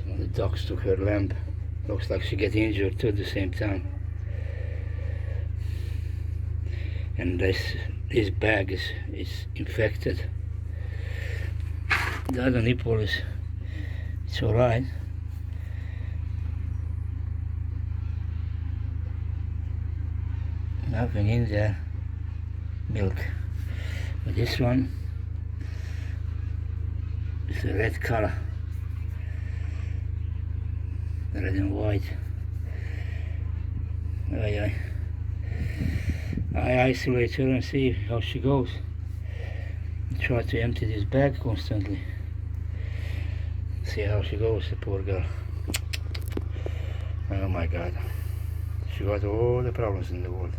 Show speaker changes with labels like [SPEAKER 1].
[SPEAKER 1] So the dogs took her lamb. Looks like she get injured too at the same time. And this bag is infected. The other nipple it's alright. Nothing in there, milk. But this one is a red color, red and white. I isolate her and see how she goes. Try to empty this bag constantly. See how she goes, the poor girl. Oh my God. She got all the problems in the world.